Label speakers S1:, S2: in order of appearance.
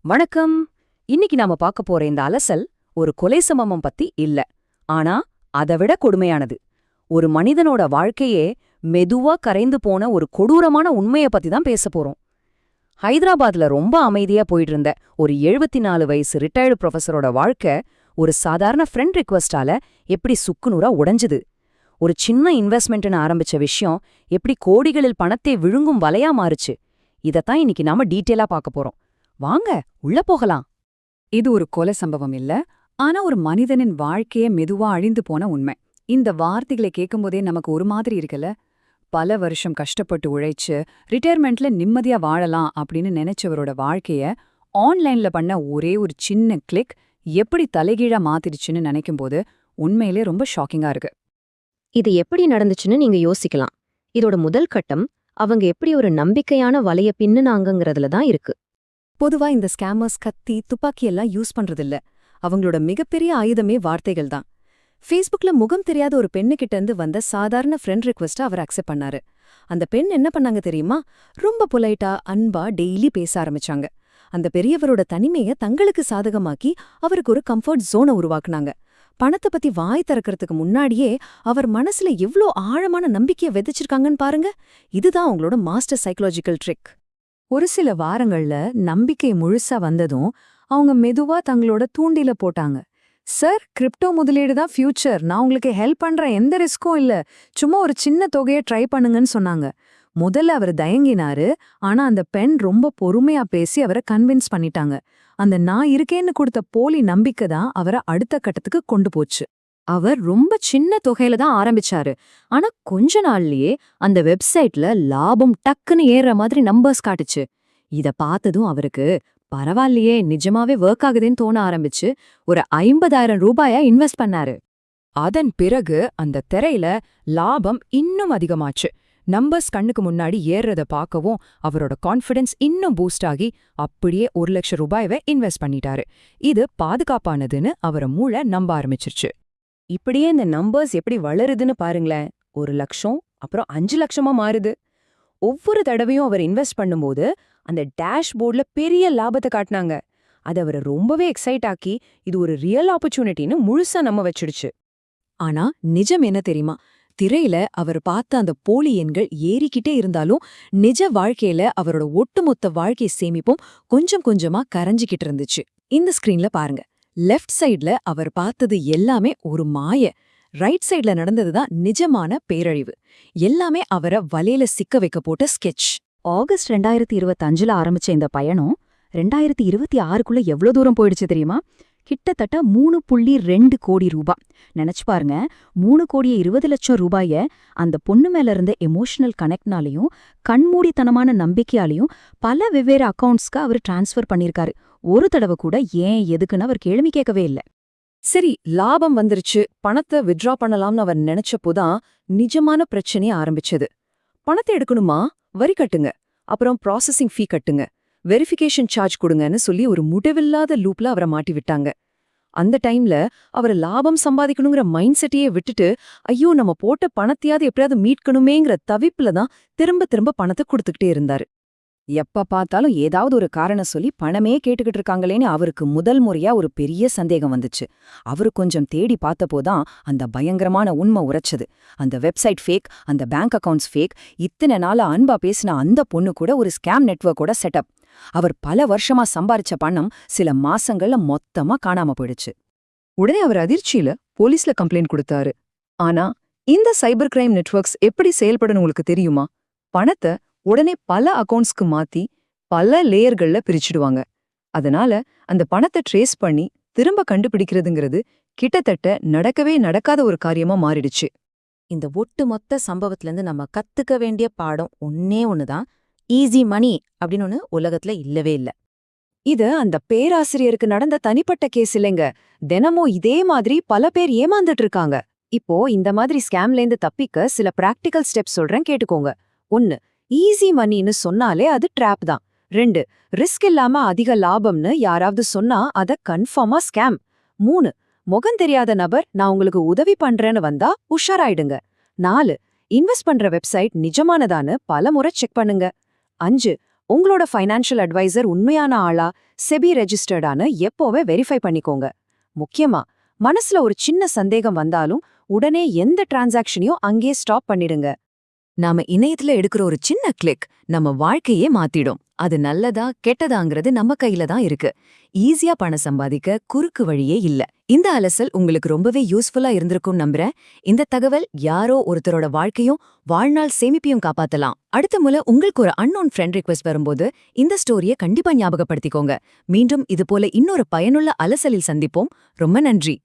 S1: வணக்கம். இன்னைக்கு நாம பார்க்க போற இந்த அலசல் ஒரு கொலை சம்பவம் பத்தி இல்ல. ஆனா அதை விட கொடுமையானது. ஒரு மனிதனோட வாழ்க்கையே மெதுவா கரைந்து போன ஒரு கொடூரமான உண்மைய பத்தி தான் பேச போறோம். ஹைதராபாத்ல ரொம்ப அமைதியா போயிட்டு இருந்த ஒரு 74 வயசு ரிட்டையர்டு ப்ரொஃபஸரோட வாழ்க்கை ஒரு சாதாரண ஃப்ரெண்ட் ரிக்வெஸ்டால எப்படி சுக்குநூறா உடைஞ்சுது. ஒரு சின்ன இன்வெஸ்ட்மெண்ட்னு ஆரம்பிச்ச விஷயம் எப்படி கோடிகளில் பணத்தை விழுங்கும் வலையா மாறுச்சு. இதத்தான் இன்னைக்கு நாம டீட்டெயிலா பார்க்க போறோம். வாங்க உள்ள போகலாம்.
S2: இது ஒரு கொலை சம்பவம் இல்ல, ஆனா ஒரு மனிதனின் வாழ்க்கையே மெதுவா அழிந்து போன உண்மை. இந்த வார்த்தைகளை கேட்கும்போதே நமக்கு ஒரு மாதிரி இருக்குல்ல. பல வருஷம் கஷ்டப்பட்டு உழைச்சு ரிட்டையர்மெண்ட்ல நிம்மதியா வாழலாம் அப்படின்னு நினைச்சவரோட வாழ்க்கைய ஆன்லைன்ல பண்ண ஒரே ஒரு சின்ன கிளிக் எப்படி தலைகீழா மாத்திடுச்சுன்னு நினைக்கும்போது உண்மையிலே ரொம்ப ஷாக்கிங்கா இருக்கு.
S3: இது எப்படி நடந்துச்சுன்னு நீங்க யோசிக்கலாம். இதோட முதல் கட்டம் அவங்க எப்படி ஒரு நம்பிக்கையான வலைய பின்னுனாங்கங்கிறதுல தான் இருக்கு.
S2: பொதுவா இந்த ஸ்கேமர்ஸ் கத்தி துப்பாக்கி எல்லாம் யூஸ் பண்றதில்ல. அவங்களோட மிகப்பெரிய ஆயுதமே வார்த்தைகள் தான். ஃபேஸ்புக்ல முகம் தெரியாத ஒரு பெண்ணுகிட்ட இருந்து வந்த சாதாரண ஃப்ரெண்ட் ரிக்வெஸ்ட்டை அவர் அக்செப்ட் பண்ணாரு. அந்த பெண் என்ன பண்ணாங்க தெரியுமா? ரொம்ப பொலைட்டா அன்பா டெய்லி பேச ஆரம்பிச்சாங்க. அந்த பெரியவரோட தனிமையை தங்களுக்கு சாதகமாக்கி அவருக்கு ஒரு கம்ஃபர்ட் ஜோனை உருவாக்குனாங்க. பணத்தை பத்தி வாய் திறக்கிறதுக்கு முன்னாடியே அவர் மனசுல எவ்ளோ ஆழமான நம்பிக்கையை விதைச்சிருக்காங்கன்னு பாருங்க. இதுதான் அவங்களோட மாஸ்டர் சைக்காலஜிக்கல் ட்ரிக். ஒரு சில வாரங்கள்ல நம்பிக்கை முழுசா வந்ததும் அவங்க மெதுவா தங்களோட தூண்டில போட்டாங்க. சார், கிரிப்டோ முதலீடு தான் ஃபியூச்சர், நான் உங்களுக்கு ஹெல்ப் பண்றேன், எந்த ரிஸ்க்கும் இல்ல, சும்மா ஒரு சின்ன தொகையை ட்ரை பண்ணுங்கன்னு சொன்னாங்க. முதல்ல அவர் தயங்கினாரு. ஆனா அந்த பெண் ரொம்ப பொறுமையா பேசி அவரை கன்வின்ஸ் பண்ணிட்டாங்க. அந்த நான் இருக்கேன்னு கொடுத்த போலி நம்பிக்கை தான் அவரை அடுத்த கட்டத்துக்கு கொண்டு போச்சு. அவர் ரொம்ப சின்ன தொகையில தான் ஆரம்பிச்சாரு. ஆனா கொஞ்ச நாள்லயே அந்த வெப்சைட்ல லாபம் டக்குன்னு ஏறுற மாதிரி நம்பர்ஸ் காட்டுச்சு. இத பார்த்ததும் அவருக்கு பரவாயில்லையே, நிஜமாவே ஒர்க் ஆகுதுன்னு தோண ஆரம்பிச்சு ஒரு 50,000 ரூபாயா இன்வெஸ்ட் பண்ணாரு.
S1: அதன் பிறகு அந்த திரையில லாபம் இன்னும் அதிகமாச்சு. நம்பர்ஸ் கண்ணுக்கு முன்னாடி ஏறுறத பார்க்கவும் அவரோட கான்ஃபிடன்ஸ் இன்னும் பூஸ்ட் ஆகி அப்படியே 1,00,000 ரூபாயவை இன்வெஸ்ட் பண்ணிட்டாரு. இது பாதுகாப்பானதுன்னு அவரை மூளை நம்ப ஆரம்பிச்சிருச்சு. இப்படியே இந்த நம்பர்ஸ் எப்படி வளருதுன்னு பாருங்களேன். 1,00,000 அப்புறம் 5,00,000 மாறுது. ஒவ்வொரு தடவையும் அவர் இன்வெஸ்ட் பண்ணும்போது அந்த டேஷ்போர்ட்ல பெரிய லாபத்தை காட்டினாங்க. அது அவரை ரொம்பவே எக்ஸைட் ஆக்கி இது ஒரு ரியல் ஆப்பர்ச்சுனிட்டின்னு முழுசா நம்ப வச்சிடுச்சு.
S2: ஆனா நிஜம் என்ன தெரியுமா? திரையில அவர் பார்த்த அந்த போலி எண்கள் ஏறிக்கிட்டே இருந்தாலும் நிஜ வாழ்க்கையில அவரோட ஒட்டுமொத்த வாழ்க்கை சேமிப்பும் கொஞ்சம் கொஞ்சமா கரைஞ்சிக்கிட்டு இருந்துச்சு. இந்த ஸ்கிரீன்ல பாருங்க. லெஃப்ட் சைட்ல அவர் பார்த்தது எல்லாமே ஒரு மாய, ரைட் சைட்ல நடந்ததுதான் நிஜமான பேரழிவு. எல்லாமே அவரை வலையில சிக்க வைக்க போட்ட ஸ்கெட்ச்.
S3: ஆகஸ்ட் 2025ல ஆரம்பிச்ச இந்த பயணம் 2026க்குள்ள எவ்வளவு தூரம் போயிடுச்சு தெரியுமா? கிட்டத்தட்ட 3.2 கோடி ரூபாய். நினைச்சு பாருங்க, 3,20,00,000 ரூபாய அந்த பொண்ணு மேல இருந்த எமோஷனல் கனெக்ட்னாலையும் கண்மூடித்தனமான நம்பிக்கையாலையும் பல வெவ்வேறு அக்கவுண்ட்ஸ்க்கு அவர் டிரான்ஸ்ஃபர் பண்ணிருக்காரு. ஒரு தடவை கூட ஏன் எதுக்குன்னு அவர் கேள்வி கேட்கவே இல்ல.
S1: சரி, லாபம் வந்துருச்சு, பணத்தை வித்ட்ரா பண்ணலாம்னு அவர் நினைச்சப்போதான் நிஜமான பிரச்சனையே ஆரம்பிச்சது. பணத்தை எடுக்கணுமா? வரி கட்டுங்க, அப்புறம் ப்ராசஸிங் ஃபீ கட்டுங்க, வெரிஃபிகேஷன் சார்ஜ் கொடுங்கன்னு சொல்லி ஒரு முடிவில்லாத லூப்ல அவரை மாட்டி விட்டாங்க. அந்த டைம்ல அவர் லாபம் சம்பாதிக்கணுங்கிற மைண்ட் செட்டையே விட்டுட்டு, ஐயோ நம்ம போட்ட பணத்தையாவது எப்படியாவது மீட்கணுமேங்கிற தவிப்புல தான் திரும்ப திரும்ப பணத்தை கொடுத்துக்கிட்டே இருந்தாரு. எப்ப பார்த்தாலும் ஏதாவது ஒரு காரணம் சொல்லி பணமே கேட்டுக்கிட்டு இருக்காங்களேன்னு அவருக்கு முதல் முறையா ஒரு பெரிய சந்தேகம் வந்துச்சு. அவரு கொஞ்சம் தேடி பார்த்தப்போதான் அந்த பயங்கரமான உண்மை உரைச்சது. அந்த வெப்சைட் ஃபேக், அந்த பேங்க் அக்கவுண்ட்ஸ் ஃபேக், இத்தனை நாளா அன்பா பேசின அந்த பொண்ணு கூட ஒரு ஸ்கேம் நெட்வொர்க்கோட செட்டப். அவர் பல வருஷமா சம்பாரிச்ச பணம் சில மாசங்கள்ல மொத்தமா காணாம போயிடுச்சு. உடனே அவர் அதிர்ச்சியில போலீஸ்ல கம்ப்ளைண்ட் கொடுத்தாரு. ஆனா இந்த சைபர் கிரைம் நெட்வொர்க்ஸ் எப்படி செயல்படணும் உங்களுக்கு தெரியுமா? பணத்தை உடனே பல அக்கவுண்ட்ஸ்க்கு மாத்தி பல லேயர்கள்ல பிரிச்சுடுவாங்க. அதனால அந்த பணத்தை ட்ரேஸ் பண்ணி திரும்ப கண்டுபிடிக்கிறதுங்கிறது கிட்டத்தட்ட நடக்கவே நடக்காத ஒரு காரியமா மாறிடுச்சு.
S3: இந்த ஒட்டுமொத்த சம்பவத்திலிருந்து நம்ம கத்துக்க வேண்டிய பாடம் ஒன்னே ஒண்ணுதான். ஈஸி மணி அப்படின்னு ஒண்ணு உலகத்துல இல்லவே இல்ல.
S1: இது அந்த பேராசிரியருக்கு நடந்த தனிப்பட்ட கேஸ் இல்லைங்க. தினமும் இதே மாதிரி பல பேர் ஏமாந்துட்டு இருக்காங்க. இப்போ இந்த மாதிரி ஸ்கேம்லேருந்து தப்பிக்க சில பிராக்டிக்கல் ஸ்டெப்ஸ் சொல்றேன், கேட்டுக்கோங்க. 1. ஈஸி மணின்னு சொன்னாலே அது ட்ராப் தான். 2. ரிஸ்க் இல்லாம அதிக லாபம்னு யாராவது சொன்னா அத கன்ஃபார்மா ஸ்கேம். 3. முகம் தெரியாத நபர் நான் உங்களுக்கு உதவி பண்றேன்னு வந்தா உஷாராயிடுங்க. 4. இன்வெஸ்ட் பண்ற வெப்சைட் நிஜமானதான்னு பல முறை செக் பண்ணுங்க. 5. உங்களோட ஃபைனான்ஷியல் அட்வைசர் உண்மையான ஆளா, செபி ரெஜிஸ்டர்டான்னு எப்போவே வெரிஃபை பண்ணிக்கோங்க. முக்கியமா, மனசுல ஒரு சின்ன சந்தேகம் வந்தாலும் உடனே எந்த டிரான்சாக்ஷனையும் அங்கேயே ஸ்டாப் பண்ணிடுங்க.
S2: நாம இணையத்துல எடுக்கிற ஒரு சின்ன கிளிக் நம்ம வாழ்க்கையே மாத்திடும். அது நல்லதா கெட்டதாங்கிறது நம்ம கையில தான் இருக்கு. ஈஸியா பணம் சம்பாதிக்க குறுக்கு வழியே இல்ல. இந்த அலசல் உங்களுக்கு ரொம்பவே யூஸ்ஃபுல்லா இருந்திருக்கும் நம்புறேன். இந்த தகவல் யாரோ ஒருத்தரோட வாழ்க்கையும் வாழ்நாள் சேமிப்பையும் காப்பாத்தலாம். அடுத்த முறை உங்களுக்கு ஒரு அன்னோன் ஃப்ரெண்ட் ரிக்வெஸ்ட் வரும்போது இந்த ஸ்டோரியை கண்டிப்பா ஞாபகப்படுத்திக்கோங்க. மீண்டும் இது போல இன்னொரு பயனுள்ள அலசலில் சந்திப்போம். ரொம்ப நன்றி.